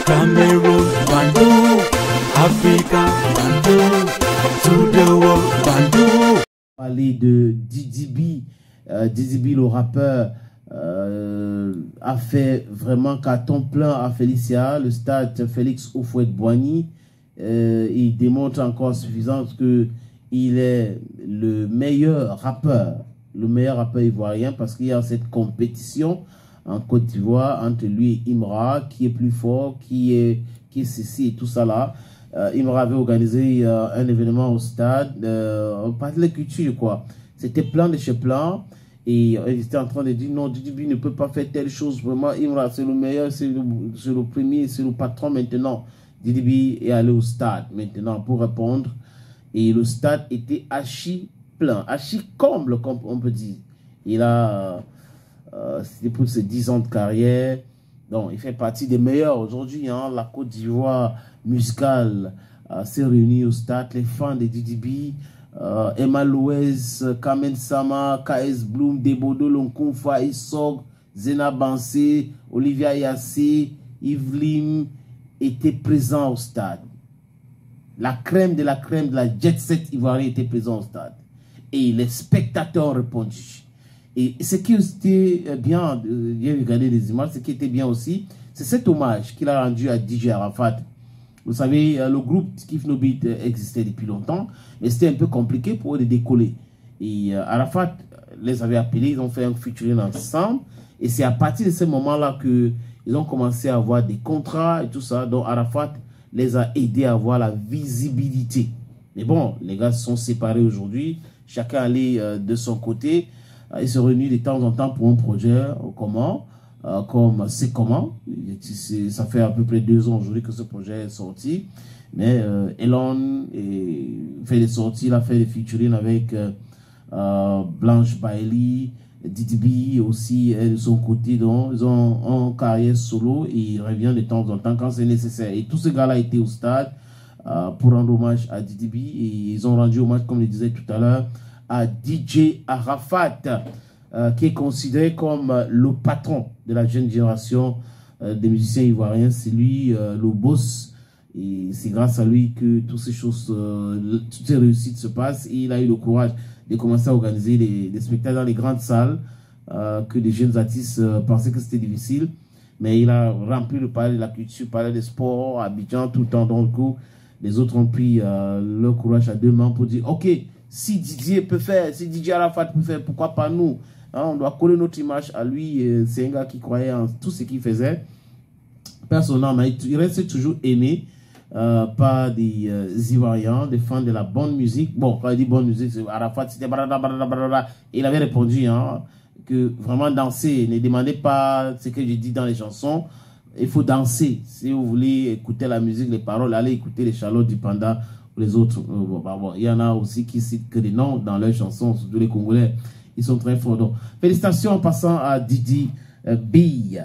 Cameroon, Bandou, Africa, Bandou, to the world, Bandou. Parler de Didi B, Didi B le rappeur a fait vraiment carton plein à Félicia, le stade Félix Houphouët-Boigny. Il démontre encore suffisant que il est le meilleur rappeur ivoirien, parce qu'il y a cette compétition en Côte d'Ivoire entre lui et Imra, qui est plus fort, qui est ceci et tout ça là. Imra avait organisé un événement au stade, on parlait de culture quoi. C'était plein de chez plein. Et il était en train de dire non, Didi B ne peut pas faire telle chose. Vraiment, Imra, c'est le meilleur, c'est le premier, c'est le patron maintenant. Didi B est allé au stade maintenant pour répondre. Et le stade était archi plein, archi comble, comme on peut dire. Il a, c'était pour ses 10 ans de carrière. Donc, il fait partie des meilleurs aujourd'hui. Hein. La Côte d'Ivoire musicale s'est réunie au stade. Les fans de Didi B. Emma Louez, Kamen Sama, KS Bloom, Debodo Lonkoumfa, Isog, Zena Bansé, Olivia Yassé, Yveline étaient présents au stade. La crème de la jet set ivoirienne était présente au stade. Et les spectateurs ont répondu. Et ce qui était bien, j'ai regardé les images, ce qui était bien aussi, c'est cet hommage qu'il a rendu à DJ Arafat. Vous savez, le groupe Skiff No Beat existait depuis longtemps, mais c'était un peu compliqué pour eux de décoller. Et Arafat les avait appelés, ils ont fait un featuring ensemble. Et c'est à partir de ce moment-là qu'ils ont commencé à avoir des contrats et tout ça. Donc Arafat les a aidés à avoir la visibilité. Mais bon, les gars se sont séparés aujourd'hui. Chacun allait de son côté. Ils se réunissent de temps en temps pour un projet comme C'est Comment. Ça fait à peu près 2 ans aujourd'hui que ce projet est sorti. Mais Elon fait des sorties, il a fait des featuring avec Blanche Bailey, Didi B aussi de son côté. Donc, ils ont en carrière solo et il revient de temps en temps quand c'est nécessaire. Et tous ces gars-là étaient au stade pour rendre hommage à Didi B. Et ils ont rendu hommage, comme je le disais tout à l'heure, à DJ Arafat, qui est considéré comme le patron de la jeune génération des musiciens ivoiriens. C'est lui le boss. Et c'est grâce à lui que toutes ces choses, toutes ces réussites se passent. Et il a eu le courage de commencer à organiser des spectacles dans les grandes salles que les jeunes artistes pensaient que c'était difficile. Mais il a rempli le palais de la culture, le palais des sports, à Abidjan, tout le temps. Donc, les autres ont pris leur courage à 2 mains pour dire, OK, si Didier peut faire, si DJ Arafat peut faire, pourquoi pas nous? Hein, on doit coller notre image à lui. C'est un gars qui croyait en tout ce qu'il faisait. Personnellement, il reste toujours aimé par des Ivoiriens, des fans de la bonne musique. Bon, quand il dit bonne musique, c'est Arafat, c'était blablabla. Il avait répondu hein, que vraiment danser, ne demandez pas ce que je dis dans les chansons. Il faut danser. Si vous voulez écouter la musique, les paroles, allez écouter les Charlotte du Panda ou les autres. Bon, il y en a aussi qui citent que des noms dans leurs chansons, surtout les Congolais. Ils sont très forts. Donc, félicitations en passant à Didi B.